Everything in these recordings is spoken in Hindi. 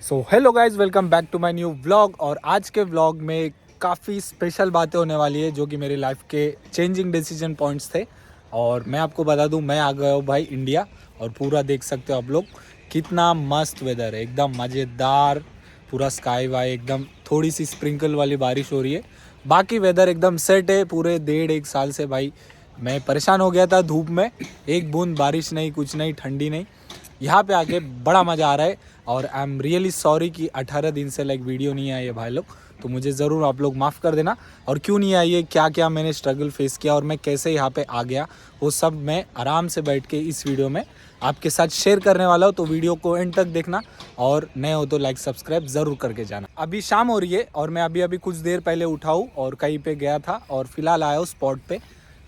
So hello guys, welcome back to my new vlog. और आज के व्लॉग में काफ़ी स्पेशल बातें होने वाली है जो कि मेरी लाइफ के चेंजिंग डिसीजन पॉइंट्स थे। और मैं आपको बता दूं, मैं आ गया हूँ भाई इंडिया। और पूरा देख सकते हो आप लोग कितना मस्त वेदर है, एकदम मज़ेदार। पूरा स्काई वाई एकदम, थोड़ी सी स्प्रिंकल वाली बारिश हो रही है, बाकी वेदर एकदम सेट है। पूरे 1.5 साल से भाई मैं परेशान हो गया था धूप में, एक बूंद बारिश नहीं, कुछ नहीं, ठंडी नहीं। यहाँ पे आके बड़ा मज़ा आ रहा है। और आई एम रियली सॉरी कि 18 दिन से लाइक वीडियो नहीं आई है भाई लोग, तो मुझे ज़रूर आप लोग माफ़ कर देना। और क्यों नहीं आई है, क्या क्या मैंने स्ट्रगल फेस किया और मैं कैसे यहाँ पे आ गया, वो सब मैं आराम से बैठ के इस वीडियो में आपके साथ शेयर करने वाला हूँ। तो वीडियो को एंड तक देखना, और नए हो तो लाइक सब्सक्राइब ज़रूर करके जाना। अभी शाम हो रही है और मैं अभी कुछ देर पहले उठा हूँ और कहीं पे गया था और फिलहाल आया हूँ स्पॉट पे।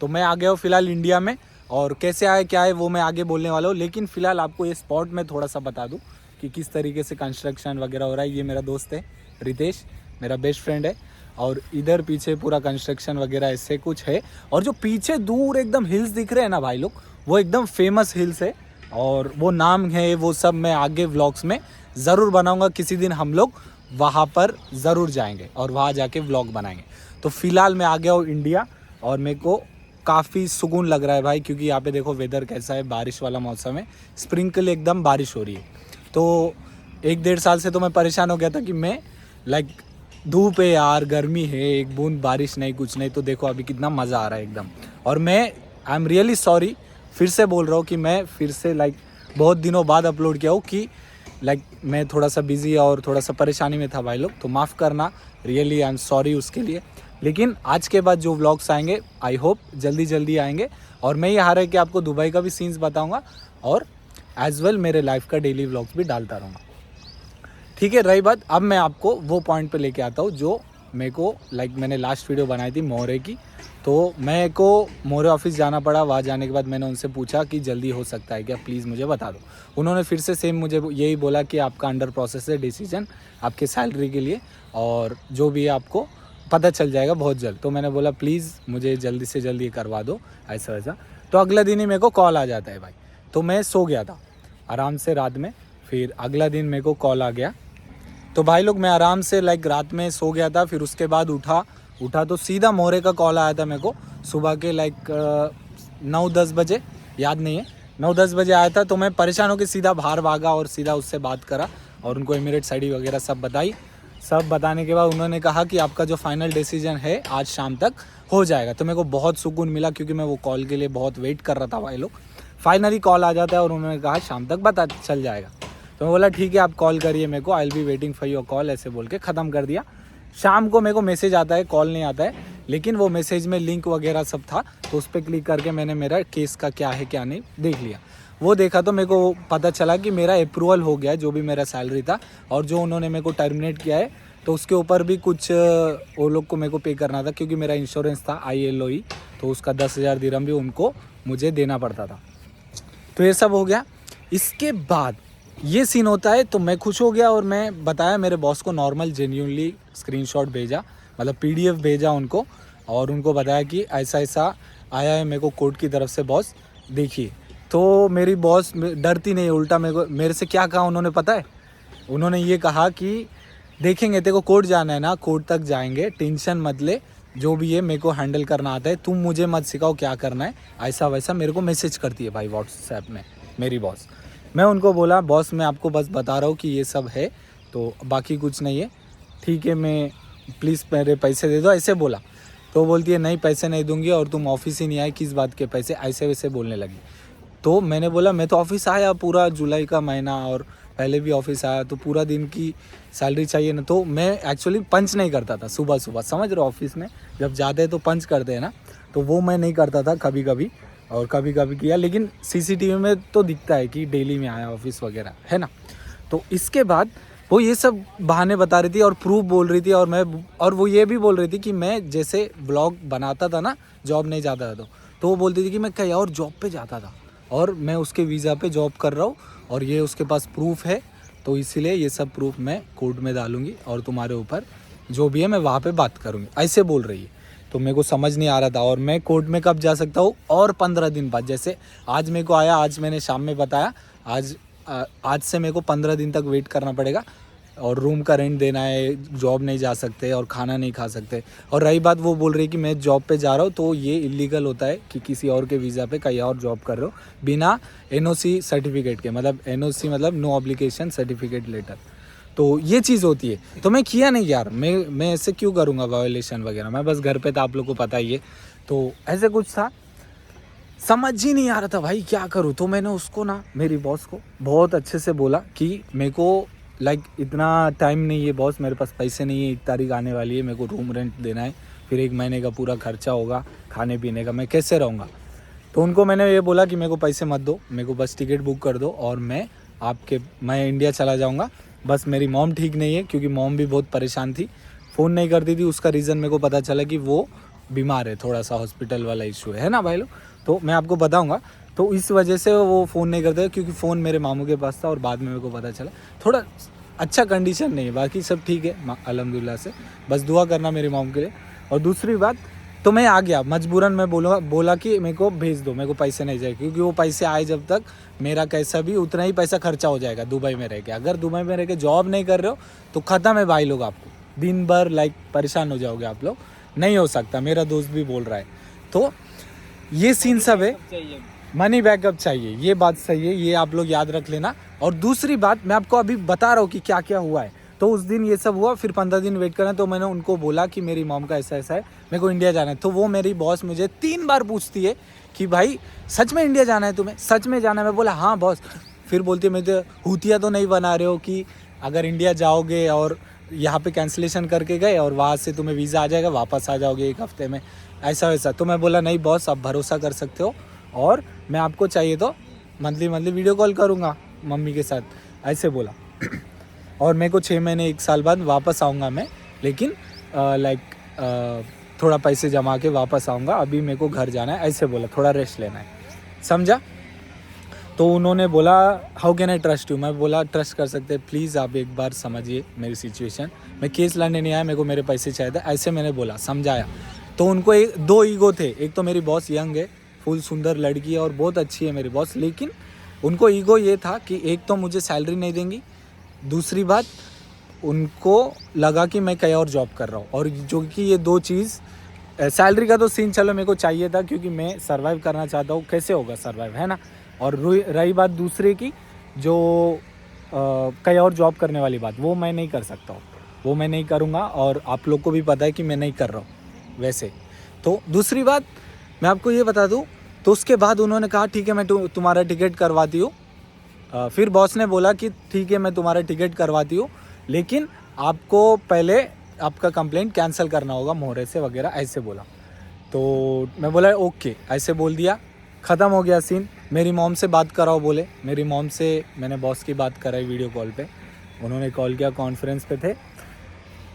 तो मैं आ गया हूँ फिलहाल इंडिया में, और कैसे आए क्या है वो मैं आगे बोलने वाला हूँ। लेकिन फ़िलहाल आपको ये स्पॉट में थोड़ा सा बता दूँ कि किस तरीके से कंस्ट्रक्शन वगैरह हो रहा है। ये मेरा दोस्त है रितेश, मेरा बेस्ट फ्रेंड है। और इधर पीछे पूरा कंस्ट्रक्शन वगैरह ऐसे कुछ है। और जो पीछे दूर एकदम हिल्स दिख रहे हैं ना भाई लोग, वो एकदम फेमस हिल्स है। और वो नाम है, वो सब मैं आगे व्लॉग्स में ज़रूर बनाऊँगा। किसी दिन हम लोग वहाँ पर ज़रूर जाएंगे और वहाँ जाके व्लॉग बनाएंगे। तो फ़िलहाल मैं आ गया हूँ इंडिया, और मेरे को काफ़ी सुकून लग रहा है भाई, क्योंकि यहाँ पे देखो वेदर कैसा है, बारिश वाला मौसम है, स्प्रिंकल एकदम बारिश हो रही है। तो 1-1.5 साल से तो मैं परेशान हो गया था कि मैं लाइक धूप है यार, गर्मी है, एक बूंद बारिश नहीं, कुछ नहीं। तो देखो अभी कितना मज़ा आ रहा है एकदम। और मैं आई एम रियली सॉरी, फिर से बोल रहा हूँ कि मैं फिर से लाइक बहुत दिनों बाद अपलोड किया हूँ कि लाइक मैं थोड़ा सा बिज़ी और थोड़ा सा परेशानी में था भाई लोग, तो माफ़ करना, रियली आई एम सॉरी उसके लिए। लेकिन आज के बाद जो व्लॉग्स आएंगे आई होप जल्दी जल्दी आएंगे। और मैं ये हार है कि आपको दुबई का भी सीन्स बताऊंगा, और एज वेल मेरे लाइफ का डेली व्लॉग्स भी डालता रहूँगा। ठीक है, रही बात, अब मैं आपको वो पॉइंट पे लेके आता हूँ जो मेरे को लाइक मैंने लास्ट वीडियो बनाई थी मोरे की। तो मेरे को मोरे ऑफिस जाना पड़ा। वहाँ जाने के बाद मैंने उनसे पूछा कि जल्दी हो सकता है क्या, प्लीज़ मुझे बता दो। उन्होंने फिर से सेम मुझे यही बोला कि आपका अंडर प्रोसेस है डिसीजन आपके सैलरी के लिए, और जो भी है आपको पता चल जाएगा बहुत जल्द। तो मैंने बोला प्लीज़ मुझे जल्दी से जल्दी करवा दो, ऐसा वैसा। तो अगला दिन ही मेरे को कॉल आ जाता है भाई। तो मैं सो गया था आराम से रात में, फिर अगला दिन मेरे को कॉल आ गया। तो भाई लोग मैं आराम से लाइक रात में सो गया था, फिर उसके बाद उठा तो सीधा मोरे का कॉल आया था मेरे को सुबह के लाइक 9-10 बजे, याद नहीं है, 9-10 बजे आया था। तो मैं परेशान होकर सीधा बाहर भागा और सीधा उससे बात करा और उनको एमिरेट्स आईडी वगैरह सब बताई। सब बताने के बाद उन्होंने कहा कि आपका जो फाइनल डिसीजन है आज शाम तक हो जाएगा। तो मेरे को बहुत सुकून मिला, क्योंकि मैं वो कॉल के लिए बहुत वेट कर रहा था भाई लोग। फाइनली कॉल आ जाता है और उन्होंने कहा शाम तक पता चल जाएगा। तो मैं बोला ठीक है, आप कॉल करिए मेरे को, I will be waiting for your call, ऐसे बोल के ख़त्म कर दिया। शाम को मेरे को मैसेज आता है, कॉल नहीं आता है, लेकिन वो मैसेज में लिंक वगैरह सब था। तो उस पर क्लिक करके मैंने मेरा केस का क्या है क्या नहीं देख लिया। वो देखा तो मेरे को पता चला कि मेरा अप्रूवल हो गया, जो भी मेरा सैलरी था। और जो उन्होंने मेरे को टर्मिनेट किया है, तो उसके ऊपर भी कुछ वो लोग को मेरे को पे करना था, क्योंकि मेरा इंश्योरेंस था ILOE, तो उसका 10,000 दिरहम भी उनको मुझे देना पड़ता था। तो ये सब हो गया। इसके बाद ये सीन होता है, तो मैं खुश हो गया और मैं बताया मेरे बॉस को, नॉर्मल जेन्यूनली स्क्रीनशॉट भेजा, मतलब PDF भेजा उनको, और उनको बताया कि ऐसा ऐसा आया है मेरे को कोर्ट की तरफ से बॉस, देखिए। तो मेरी बॉस डरती नहीं, उल्टा मेरे से क्या कहा उन्होंने पता है? उन्होंने ये कहा कि देखेंगे, तेरे को कोर्ट जाना है ना, कोर्ट तक जाएंगे, टेंशन मत ले, जो भी है मेरे को हैंडल करना आता है, तुम मुझे मत सिखाओ क्या करना है, ऐसा वैसा। मेरे को मैसेज करती है भाई व्हाट्सएप में मेरी बॉस। मैं उनको बोला बॉस मैं आपको बस बता रहा हूँ कि ये सब है, तो बाकी कुछ नहीं है, ठीक है, मैं प्लीज़ मेरे पैसे दे दो, ऐसे बोला। तो बोलती है नहीं पैसे नहीं दूंगी, और तुम ऑफिस ही नहीं आए, किस बात के पैसे, ऐसे वैसे बोलने लगी। तो मैंने बोला मैं तो ऑफिस आया पूरा जुलाई का महीना, और पहले भी ऑफिस आया, तो पूरा दिन की सैलरी चाहिए ना। तो मैं एक्चुअली पंच नहीं करता था सुबह सुबह, समझ रहे हो, ऑफिस में जब जाते हैं तो पंच करते हैं ना, तो वो मैं नहीं करता था, कभी कभी और कभी कभी किया। लेकिन CCTV में तो दिखता है कि डेली में आया ऑफिस वगैरह, है ना। तो इसके बाद वो ये सब बहाने बता रही थी और प्रूफ बोल रही थी, और वो ये भी बोल रही थी कि मैं जैसे ब्लॉग बनाता था ना, जॉब नहीं जाता था, तो वो बोलती थी कि मैं कहीं और जॉब पे जाता था और मैं उसके वीज़ा पे जॉब कर रहा हूँ, और ये उसके पास प्रूफ है, तो इसीलिए ये सब प्रूफ मैं कोर्ट में डालूंगी और तुम्हारे ऊपर जो भी है मैं वहाँ पे बात करूँगी, ऐसे बोल रही है। तो मेरे को समझ नहीं आ रहा था, और मैं कोर्ट में कब जा सकता हूँ, और 15 दिन बाद। जैसे आज मेरे को आया, आज मैंने शाम में बताया, आज से मेरे को 15 दिन तक वेट करना पड़ेगा। और रूम का रेंट देना है, जॉब नहीं जा सकते और खाना नहीं खा सकते। और रही बात, वो बोल रही कि मैं जॉब पे जा रहा हूँ, तो ये इलीगल होता है कि किसी और के वीज़ा पे कहीं और जॉब कर रहे हो बिना एनओसी सर्टिफिकेट के, मतलब एनओसी मतलब नो ऑब्लिगेशन सर्टिफिकेट लेटर। तो ये चीज़ होती है। तो मैं किया नहीं यार, मैं ऐसे क्यों करूँगा वायोलेशन वगैरह, मैं बस घर पे था, आप लोग को पता ही है। तो ऐसे कुछ था, समझ ही नहीं आ रहा था भाई क्या करूँ। तो मैंने उसको ना, मेरी बॉस को बहुत अच्छे से बोला कि मेरे को इतना टाइम नहीं है बॉस, मेरे पास पैसे नहीं है, 1 तारीख आने वाली है, मेरे को रूम रेंट देना है, फिर 1 महीने का पूरा खर्चा होगा खाने पीने का, मैं कैसे रहूँगा। तो उनको मैंने ये बोला कि मेरे को पैसे मत दो, मेरे को बस टिकट बुक कर दो और मैं इंडिया चला जाऊँगा। बस मेरी मॉम ठीक नहीं है, क्योंकि मॉम भी बहुत परेशान थी, फ़ोन नहीं करती थी। उसका रीज़न मेरे को पता चला कि वो बीमार है, थोड़ा सा हॉस्पिटल वाला इशू है ना भाई लोग, तो मैं आपको बताऊंगा। तो इस वजह से वो फ़ोन नहीं करते, क्योंकि फ़ोन मेरे मामू के पास था और बाद में मेरे को पता चला थोड़ा अच्छा कंडीशन नहीं है, बाकी सब ठीक है अल्हम्दुलिल्लाह से। बस दुआ करना मेरे मामू के लिए। और दूसरी बात, तो मैं आ गया मजबूरन, मैं बोला कि मेरे को भेज दो, मेरे को पैसे नहीं चाहिए, क्योंकि वो पैसे आए जब तक मेरा कैसा भी उतना ही पैसा खर्चा हो जाएगा दुबई में रह के। अगर दुबई में रह के जॉब नहीं कर रहे हो तो ख़त्म है भाई लोग, आपको दिन भर परेशान हो जाओगे आप लोग, नहीं हो सकता, मेरा दोस्त भी बोल रहा है। तो ये सीन सब है, मनी बैकअप चाहिए, ये बात सही है, ये आप लोग याद रख लेना। और दूसरी बात, मैं आपको अभी बता रहा हूँ कि क्या क्या हुआ है। तो उस दिन ये सब हुआ, फिर 15 दिन वेट करना। तो मैंने उनको बोला कि मेरी मॉम का ऐसा ऐसा है, मेरे को इंडिया जाना है। तो वो मेरी बॉस मुझे 3 बार पूछती है कि भाई सच में इंडिया जाना है तुम्हें, सच में जाना है। मैं बोला हाँ बॉस। फिर बोलती है, मैं तो हुतिया तो नहीं बना रहे हो कि अगर इंडिया जाओगे और यहाँ पे कैंसिलेशन करके गए और वहाँ से तुम्हें वीज़ा आ जाएगा, वापस आ जाओगे 1 हफ्ते में, ऐसा वैसा। तो मैं बोला नहीं बॉस, आप भरोसा कर सकते हो, और मैं आपको चाहिए तो मंथली वीडियो कॉल करूँगा मम्मी के साथ, ऐसे बोला। और मेरे को 6 महीने 1 साल बाद वापस आऊँगा मैं, लेकिन थोड़ा पैसे जमा के वापस आऊँगा, अभी मेरे को घर जाना है, ऐसे बोला, थोड़ा रेस्ट लेना है, समझा। तो उन्होंने बोला how can I trust you. मैं बोला ट्रस्ट कर सकते हैं, प्लीज़ आप एक बार समझिए मेरी सिचुएशन, मैं केस लड़ने नहीं आया, मेरे को मेरे पैसे चाहिए थे, ऐसे मैंने बोला, समझाया। तो उनको 2 ईगो थे, एक तो मेरी बॉस यंग है, फुल सुंदर लड़की है और बहुत अच्छी है मेरी बॉस, लेकिन उनको ईगो ये था कि एक तो मुझे सैलरी नहीं देंगी, दूसरी बात उनको लगा कि मैं कहीं और जॉब कर रहा हूँ। और जो कि ये 2 चीज़, सैलरी का तो सीन चलो मेरे को चाहिए था, क्योंकि मैं सर्वाइव करना चाहता हूँ, कैसे होगा सर्वाइव, है ना। और रही बात दूसरे की, जो कहीं और जॉब करने वाली बात, वो मैं नहीं कर सकता हूँ, वो मैं नहीं करूँगा, और आप लोग को भी पता है कि मैं नहीं कर रहा हूँ वैसे। तो दूसरी बात मैं आपको ये बता दूँ, तो उसके बाद उन्होंने कहा ठीक है मैं तुम्हारा टिकट करवाती हूँ। फिर बॉस ने बोला कि ठीक है मैं तुम्हारा टिकट करवाती हूँ, लेकिन आपको पहले आपका कंप्लेंट कैंसिल करना होगा मोहरे से वगैरह, ऐसे बोला। तो मैं बोला ओके, ऐसे बोल दिया, ख़त्म हो गया सीन। मेरी मॉम से बात कराओ बोले, मेरी मॉम से मैंने बॉस की बात कराई वीडियो कॉल पे, उन्होंने कॉल किया, कॉन्फ्रेंस पे थे,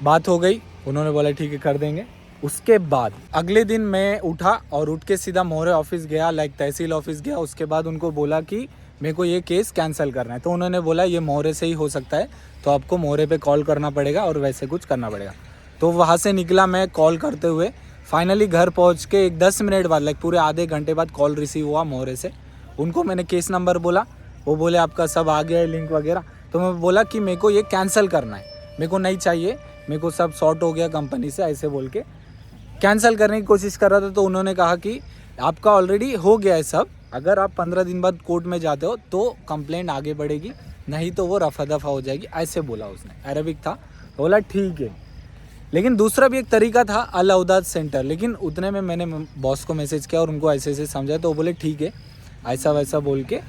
बात हो गई, उन्होंने बोला ठीक है कर देंगे। उसके बाद अगले दिन मैं उठा और उठ के सीधा मोहरे ऑफिस गया, तहसील ऑफिस गया। उसके बाद उनको बोला कि मेरे को ये केस कैंसिल करना है। तो उन्होंने बोला ये मोहरे से ही हो सकता है, तो आपको मोहरे पे कॉल करना पड़ेगा और वैसे कुछ करना पड़ेगा। तो वहाँ से निकला मैं कॉल करते हुए, फाइनली घर पहुँच के एक 10 मिनट बाद, पूरे आधे घंटे बाद कॉल रिसीव हुआ मोहरे से। उनको मैंने केस नंबर बोला, वो बोले आपका सब आ गया है लिंक वगैरह। तो मैं बोला कि मेरे को ये कैंसिल करना है, मेरे को नहीं चाहिए, मेरे को सब सॉर्ट हो गया कंपनी से, ऐसे बोल के कैंसिल करने की कोशिश कर रहा था। तो उन्होंने कहा कि आपका ऑलरेडी हो गया है सब, अगर आप 15 दिन बाद कोर्ट में जाते हो तो कंप्लेंट आगे बढ़ेगी, नहीं तो वो रफा दफा हो जाएगी, ऐसे बोला उसने। अरबिक था, बोला ठीक है। लेकिन दूसरा भी एक तरीका था, अल अवदाद सेंटर, लेकिन उतने में मैंने बॉस को मैसेज किया और उनको ऐसे ऐसे समझाया। तो वो बोले ठीक है, ऐसा वैसा बोल के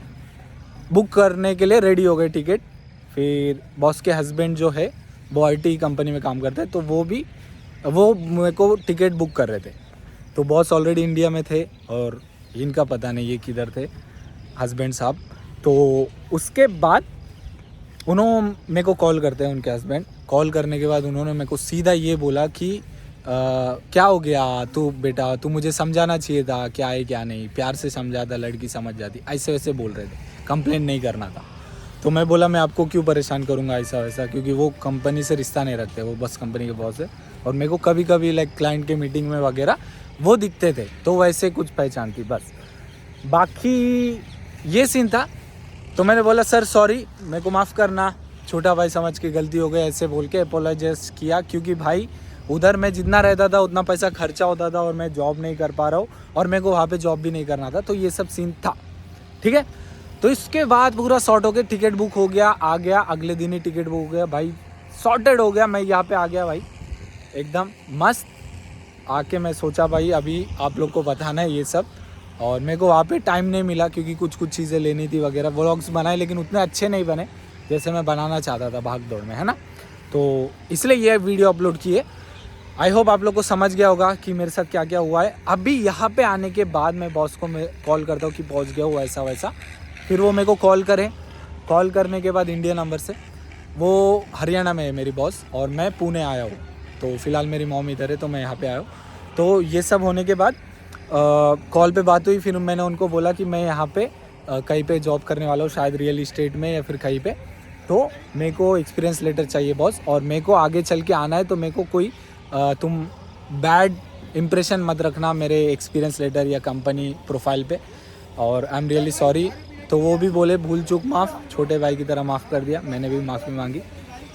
बुक करने के लिए रेडी हो गए टिकट। फिर बॉस के हस्बैंड जो है वो IT कंपनी में काम करते हैं, तो वो मेरे को टिकट बुक कर रहे थे। तो बॉस ऑलरेडी इंडिया में थे और इनका पता नहीं ये किधर थे हस्बैंड साहब। तो उसके बाद उन्होंने मेरे को कॉल करते हैं, उनके हस्बैंड कॉल करने के बाद उन्होंने मेरे को सीधा ये बोला कि क्या हो गया तू बेटा, तू मुझे समझाना चाहिए था क्या है क्या नहीं, प्यार से समझाता लड़की समझ जाती, ऐसे वैसे बोल रहे थे, कंप्लेंट नहीं करना था। तो मैं बोला मैं आपको क्यों परेशान करूँगा ऐसा वैसा, क्योंकि वो कंपनी से रिश्ता नहीं रखते, वो बस कंपनी के बॉस है। और मेरे को कभी कभी क्लाइंट के मीटिंग में वगैरह वो दिखते थे, तो वैसे कुछ पहचान थी बस, बाकी ये सीन था। तो मैंने बोला सर सॉरी, मेरे को माफ़ करना, छोटा भाई समझ के गलती हो गई ऐसे बोल के अपोलोजाइज किया, क्योंकि भाई उधर मैं जितना रहता था उतना पैसा खर्चा होता था और मैं जॉब नहीं कर पा रहा हूँ और मेरे को वहाँ पे जॉब भी नहीं करना था, तो ये सब सीन था। ठीक है, तो इसके बाद पूरा सॉर्ट हो गया, टिकट बुक हो गया, आ गया, अगले दिन ही टिकट बुक हो गया भाई, सॉर्टेड हो गया। मैं यहाँ पे आ गया भाई एकदम मस्त। आके मैं सोचा भाई अभी आप लोग को बताना है ये सब, और मेरे को वहाँ पे टाइम नहीं मिला क्योंकि कुछ चीज़ें लेनी थी वगैरह। व्लॉग्स बनाए लेकिन उतने अच्छे नहीं बने जैसे मैं बनाना चाहता था भाग दौड़ में, है ना। तो इसलिए ये वीडियो अपलोड किए। आई होप आप लोग को समझ गया होगा कि मेरे साथ क्या क्या हुआ है। अभी यहाँ पे आने के बाद मैं बॉस को मैं कॉल करता हूँ कि पहुँच गया हूँ ऐसा वैसा, फिर वो मेरे को कॉल करें। कॉल करने के बाद इंडिया नंबर से, वो हरियाणा में है मेरी बॉस और मैं पुणे आया हूँ, तो फिलहाल मेरी मॉम इधर है तो मैं यहाँ पे आया हूँ। तो ये सब होने के बाद कॉल पे बात हुई, फिर मैंने उनको बोला कि मैं यहाँ पे कहीं पे जॉब करने वाला हूँ, शायद रियल इस्टेट में या फिर कहीं पे, तो मेरे को एक्सपीरियंस लेटर चाहिए बॉस, और मेरे को आगे चल के आना है, तो मेरे को कोई तुम बैड इम्प्रेशन मत रखना मेरे एक्सपीरियंस लेटर या कंपनी प्रोफाइल पे, और आई एम रियली सॉरी। तो वो भी बोले भूल चूक माफ़, छोटे भाई की तरह माफ़ कर दिया, मैंने भी माफ़ी मांगी,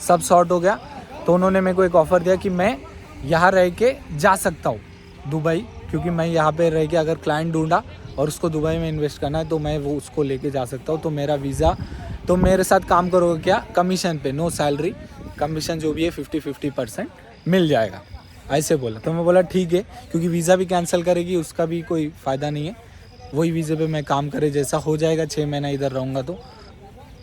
सब सॉर्ट हो गया। तो उन्होंने मेरे को एक ऑफ़र दिया कि मैं यहाँ रह के जा सकता हूँ दुबई, क्योंकि मैं यहाँ पे रह के अगर क्लाइंट ढूंढा और उसको दुबई में इन्वेस्ट करना है तो मैं वो उसको लेके जा सकता हूँ। तो मेरा वीज़ा, तो मेरे साथ काम करोगे क्या, कमीशन पे, नो सैलरी, कमीशन जो भी है 50-50% मिल जाएगा, ऐसे बोला। तो मैं बोला ठीक है, क्योंकि वीज़ा भी कैंसिल करेगी उसका भी कोई फ़ायदा नहीं है, वही वीज़े पे मैं काम करे जैसा हो जाएगा। 6 महीना इधर रहूँगा तो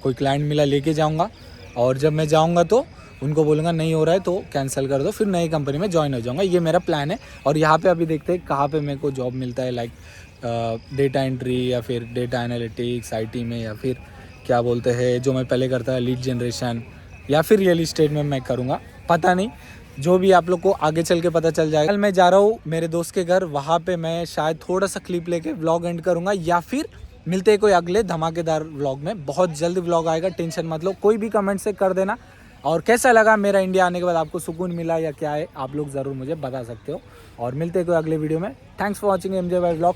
कोई क्लाइंट मिला लेके जाऊँगा, और जब मैं जाऊँगा तो उनको बोलूँगा नहीं हो रहा है तो कैंसिल कर दो, फिर नई कंपनी में ज्वाइन हो जाऊँगा। ये मेरा प्लान है। और यहाँ पे अभी देखते हैं कहाँ पे मेरे को जॉब मिलता है, लाइक डेटा एंट्री या फिर डेटा एनालिटिक्स IT में, या फिर क्या बोलते हैं जो मैं पहले करता है लीड जनरेशन, या फिर रियल इस्टेट में मैं करूँगा, पता नहीं, जो भी आप लोग को आगे चल के पता चल जाएगा। कल मैं जा रहा हूँ मेरे दोस्त के घर, वहाँ पे मैं शायद थोड़ा सा क्लिप लेके व्लॉग एंड करूँगा, या फिर मिलते हैं कोई अगले धमाकेदार व्लॉग में। बहुत जल्द व्लॉग आएगा, टेंशन मत लो। कोई भी कमेंट से कर देना, और कैसा लगा मेरा इंडिया आने के बाद, आपको सुकून मिला या क्या है, आप लोग ज़रूर मुझे बता सकते हो। और मिलते हैं कोई अगले वीडियो में। Thanks for watching MJY vlog.